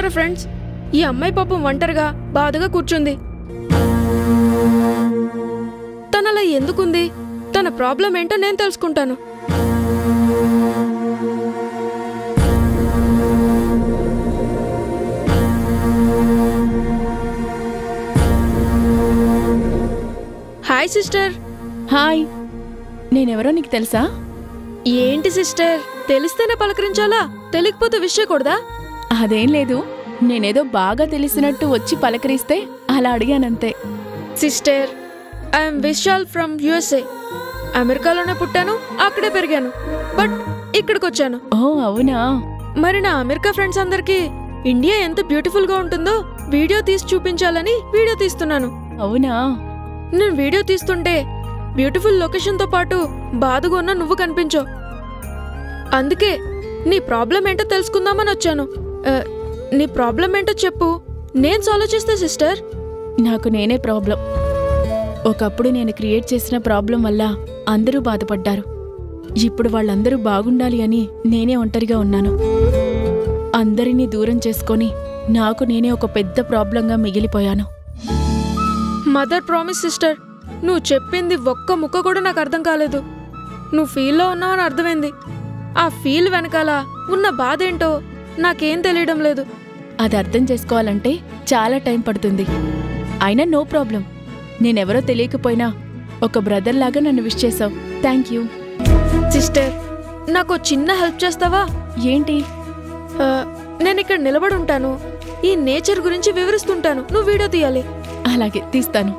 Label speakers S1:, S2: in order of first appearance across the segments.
S1: చూసారా ఫ్రెండ్స్, ఈ అమ్మాయి పాపం ఒంటరిగా బాధగా కూర్చుంది. తనలా ఎందుకుంది? తన ప్రాబ్లం ఏంటో నేను తెలుసుకుంటాను. Hi sister.
S2: హాయ్, నేనెవరో నీకు తెలుసా?
S1: ఏంటి సిస్టర్, తెలిస్తేనే పలకరించాలా? తెలియకపోతే విషయకూడదా?
S2: అదేం లేదు, నేనేదో బాగా తెలిసినట్టు వచ్చి పలకరిస్తే అలా అడిగానంతే.
S1: Sister, I'm Vishal from USA. అమెరికాలోనే పుట్టాను, అక్కడే పెరిగాను, బట్ ఇక్కడికొచ్చాను.
S2: ఓ అవునా?
S1: మరి నా అమెరికా ఫ్రెండ్స్ అందరికీ ఇండియా ఎంత బ్యూటిఫుల్ గా ఉంటుందో వీడియో తీసి చూపించాలని వీడియో తీస్తున్నాను.
S2: అవునా?
S1: నేను వీడియో తీస్తుంటే బ్యూటిఫుల్ లొకేషన్ తో పాటు బాధగా ఉన్న నువ్వు కనిపించో. అందుకే నీ ప్రాబ్లం ఏంటో తెలుసుకుందామని వచ్చాను. నీ ప్రాబ్లం ఏంటో చెప్పు, నేను సాల్వ్ చేస్తా సిస్టర్.
S2: నాకు నేనే ప్రాబ్లం. ఒకప్పుడు నేను క్రియేట్ చేసిన ప్రాబ్లం వల్ల అందరూ బాధపడ్డారు. ఇప్పుడు వాళ్ళందరూ బాగుండాలి అని నేనే ఒంటరిగా ఉన్నాను. అందరినీ దూరం చేసుకొని నాకు నేనే ఒక పెద్ద ప్రాబ్లంగా మిగిలిపోయాను.
S1: మదర్ ప్రామిస్ సిస్టర్, నువ్వు చెప్పింది ఒక్క ముక్క కూడా నాకు అర్థం కాలేదు. నువ్వు ఫీల్లో ఉన్నావని అర్థమైంది. ఆ ఫీల్ వెనకాల ఉన్న బాధ ఏంటో నాకేం తెలియడం లేదు.
S2: అది అర్థం చేసుకోవాలంటే చాలా టైం పడుతుంది. అయినా నో ప్రాబ్లం. నేనెవరో తెలియకపోయినా ఒక బ్రదర్ లాగా నన్ను విష్ చేసావు. Thank you.
S1: సిస్టర్, నాకు చిన్న హెల్ప్ చేస్తావా?
S2: ఏంటి?
S1: నేను ఇక్కడ నిలబడి ఉంటాను, ఈ నేచర్ గురించి వివరిస్తుంటాను, నువ్వు వీడియో తీయాలి.
S2: అలాగే, తీస్తాను.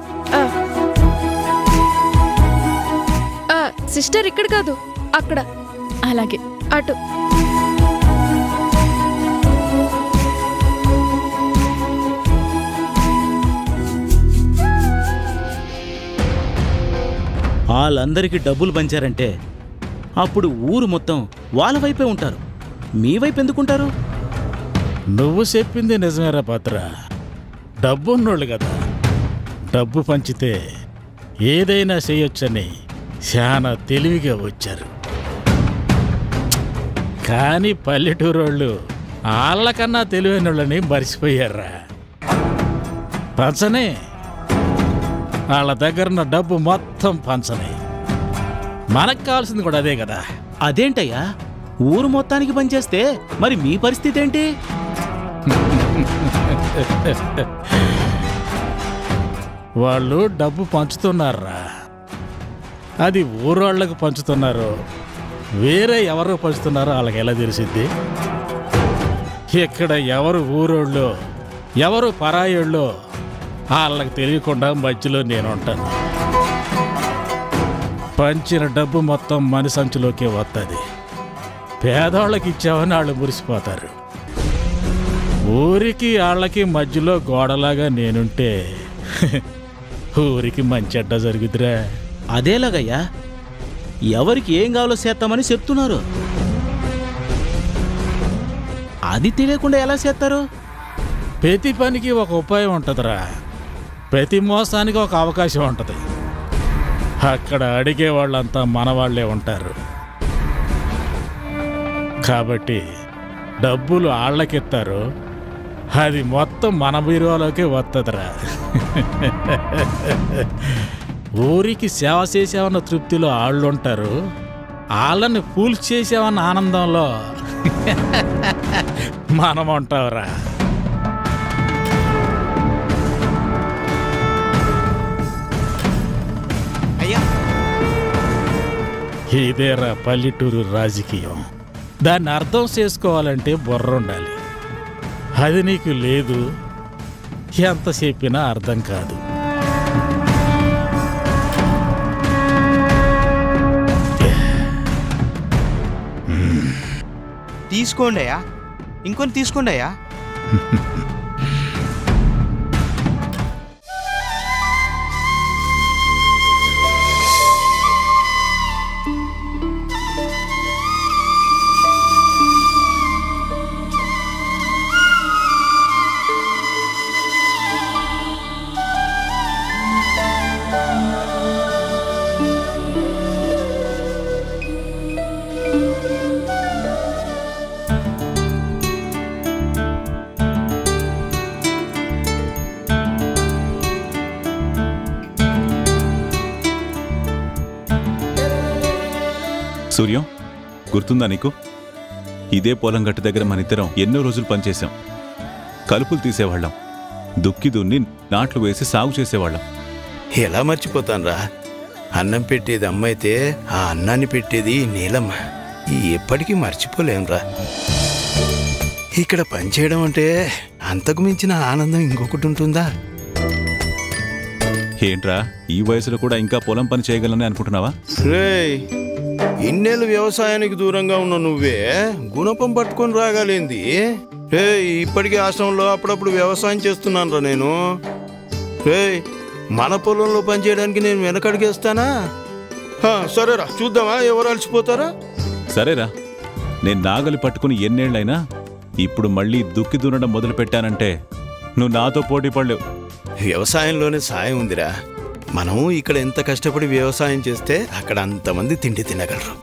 S1: సిస్టర్, ఇక్కడ కాదు, అక్కడ.
S2: అలాగే,
S1: అటు.
S3: వాళ్ళందరికీ డబ్బులు పంచారంటే అప్పుడు ఊరు మొత్తం వాళ్ళ వైపే ఉంటారు. మీ వైపు ఎందుకుంటారు?
S4: నువ్వు చెప్పింది నిజమేరా పాత్ర. డబ్బున్నోళ్ళు కదా, డబ్బు పంచితే ఏదైనా చేయొచ్చని చాలా తెలివిగా వచ్చారు. కానీ పల్లెటూరోళ్ళు వాళ్ళకన్నా తెలివైన వాళ్ళని మర్చిపోయారా. పంచనే, వాళ్ళ దగ్గరున్న డబ్బు మొత్తం పంచనే. మనకు కావాల్సింది కూడా అదే కదా.
S3: అదేంటయ్యా, ఊరు మొత్తానికి పనిచేస్తే మరి మీ పరిస్థితి ఏంటి?
S4: వాళ్ళు డబ్బు పంచుతున్నారా, అది ఊరోళ్ళకు పంచుతున్నారు, వేరే ఎవరు పంచుతున్నారో వాళ్ళకి ఎలా తెలిసిద్ది? ఇక్కడ ఎవరు ఊరోళ్ళో ఎవరు పరాయోళ్ళో వాళ్ళకి తెలియకుండా మధ్యలో నేను ఉంటాను. పంచిన డబ్బు మొత్తం మన సంచులోకే వస్తుంది. పేదవాళ్ళకి ఇచ్చామని వాళ్ళు మురిసిపోతారు. ఊరికి వాళ్ళకి మధ్యలో గోడలాగా నేనుంటే ఊరికి మంచి అడ్డ జరుగుతురా.
S3: అదేలాగయ్యా, ఎవరికి ఏం కావాలో చేస్తామని చెప్తున్నారు. అది తెలియకుండా ఎలా చేస్తారు?
S4: ప్రతి పనికి ఒక ఉపాయం ఉంటుందిరా. ప్రతి మోసానికి ఒక అవకాశం ఉంటుంది. అక్కడ అడిగే వాళ్ళంతా మనవాళ్లే ఉంటారు. కాబట్టి డబ్బులు వాళ్ళకిస్తారు, అది మొత్తం మన బీరువాలోకి వస్తుందిరా. ఊరికి సేవ చేసామన్న తృప్తిలో వాళ్ళు ఉంటారు, వాళ్ళని పూల్ చేసామన్న ఆనందంలో మనం ఉంటావురా. ఇదేరా పల్లెటూరు రాజకీయం. దాన్ని అర్థం చేసుకోవాలంటే బుర్ర ఉండాలి. అది నీకు లేదు, ఎంత చెప్పినా అర్థం కాదు.
S5: తీసుకోండి అయ్యా, ఇంకొని తీసుకోండి అయ్యా.
S6: సూర్యం, గుర్తుందా నీకు? ఇదే పొలం గట్టు దగ్గర మనిద్దరం ఎన్నో రోజులు పనిచేశాం. కలుపులు తీసేవాళ్ళం, దుక్కి దున్ని నాట్లు వేసి సాగు చేసేవాళ్ళం.
S7: ఎలా మర్చిపోతాన్రా? అన్నం పెట్టేది అమ్మ అయితే ఆ అన్నాన్ని పెట్టేది నీలమ్మ. ఎప్పటికీ మర్చిపోలేంరా. ఇక్కడ పనిచేయడం అంటే అంతకు మించిన ఆనందం ఇంకొకటి ఉంటుందా?
S6: ఏంట్రా, ఈ వయసులో కూడా ఇంకా పొలం పని చేయగలని అనుకుంటున్నావా?
S7: రేయ్, ఇన్నేళ్ళు వ్యవసాయానికి దూరంగా ఉన్న నువ్వే గుణపం పట్టుకొని రాగాలేంది? రే, ఇప్పటికీ ఆశ్రమంలో అప్పుడప్పుడు వ్యవసాయం చేస్తున్నాను రా నేను. రే, మన పొలంలో పనిచేయడానికి నేను వెనకడిగేస్తానా? సరేరా, చూద్దామా ఎవరు అలసిపోతారా?
S6: సరేరా, నేను నాగలి పట్టుకుని ఎన్నేళ్లైనా ఇప్పుడు మళ్ళీ దుక్కి దున్నడం మొదలు పెట్టానంటే నువ్వు నాతో పోటీ పడలేవు.
S7: వ్యవసాయంలోనే సాయం ఉందిరా. మనం ఇక్కడ ఎంత కష్టపడి వ్యవసాయం చేస్తే అక్కడ అంతమంది తిండి తినగలరు.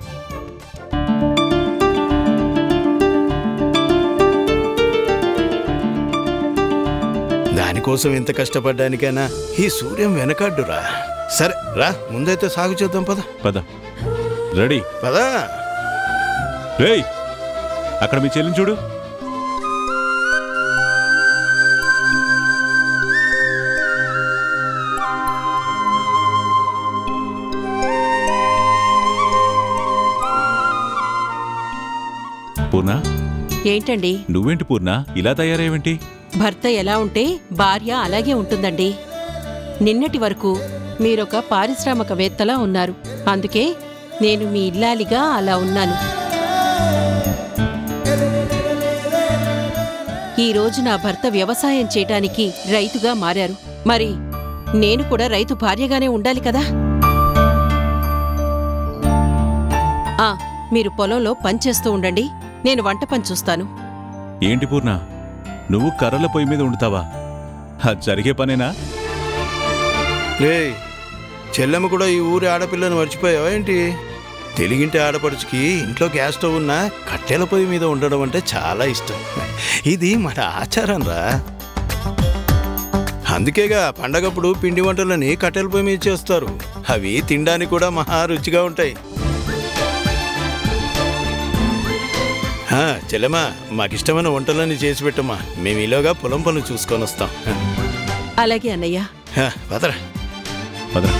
S7: దానికోసం ఎంత కష్టపడ్డానికైనా ఈ సూర్యం వెనకాడ్డురా. సరే రా, ముందైతే సాగు చేద్దాం. పద
S6: పద. రెడీ?
S7: పదా.
S6: రేయ్, అక్కడ మీ చెల్లిని చూడు. పూర్ణ,
S8: ఏంటండి?
S6: నువ్వేంటి పూర్ణ ఇలా తయారేవేంటి?
S8: భర్త ఎలా ఉంటే భార్య అలాగే ఉంటుందండి. నిన్నటి వరకు మీరొక పారిశ్రామికవేత్తలా ఉన్నారు, అందుకే నేను మీ ఇల్లాలిగా అలా ఉన్నాను. ఈ రోజు నా భర్త వ్యవసాయం చేయటానికి రైతుగా మారారు. మరి నేను కూడా రైతు భార్యగానే ఉండాలి కదా. మీరు పొలంలో పనిచేస్తూ ఉండండి, నేను వంట పని చూస్తాను.
S6: ఏంటి పూర్ణ, నువ్వు కర్రల పొయ్యి మీద ఉండుతావా? అది జరిగే పనేనా?
S7: రే, చెల్లెమ్మ కూడా ఈ ఊరి ఆడపిల్లని మర్చిపోయావా ఏంటి? తెలుగింటి ఆడపడుచుకి ఇంట్లో గ్యాస్ స్టవ్ ఉన్న కట్టెల పొయ్యి మీద ఉండడం అంటే చాలా ఇష్టం. ఇది మన ఆచారం రా. అందుకేగా పండగప్పుడు పిండి వంటలని కట్టెల పొయ్యి మీద చేస్తారు. అవి తినడానికి కూడా మహా రుచిగా ఉంటాయి. చెల్లెమ్మా, మాకిష్టమైన వంటలన్నీ చేసి పెట్టమ్మా. మేము ఈలోగా పొలం పనులు చూసుకొని వస్తాం.
S8: అలాగే అన్నయ్య.
S7: పదరా.
S6: పదరా.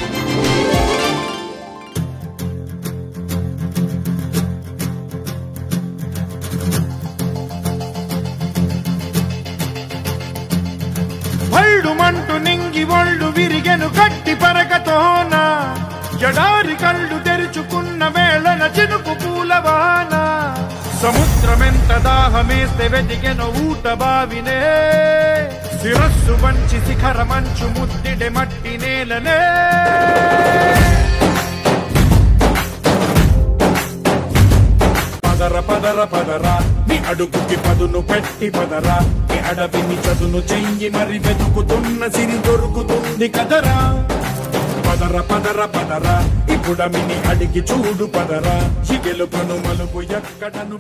S9: మంటు నింగి ఒళ్ళు విరిగెను గట్టి పరకతోన, ఎడారి కళ్ళు తెరుచుకున్న వేళన చినుకు పూలవాన, సముద్రమెంత దాహమేస్తే వెతికెను ఊట బావినే, శిరస్సు వంచి శిఖర మంచు ముద్దిడె మట్టి నేలనే. పదర పదర పదరా, నీ అడుగుకి పదును పెట్టి పదరా, నీ అడవిని చదును చెయ్యి మరి వెతుకుతున్న సిరి దొరుకుతుంది కదరా. పదర పదర పదరా, ఇప్పుడమిని అడిగి చూడు పదరా, ఈ గెలుపును మలుపు ఎక్కడను.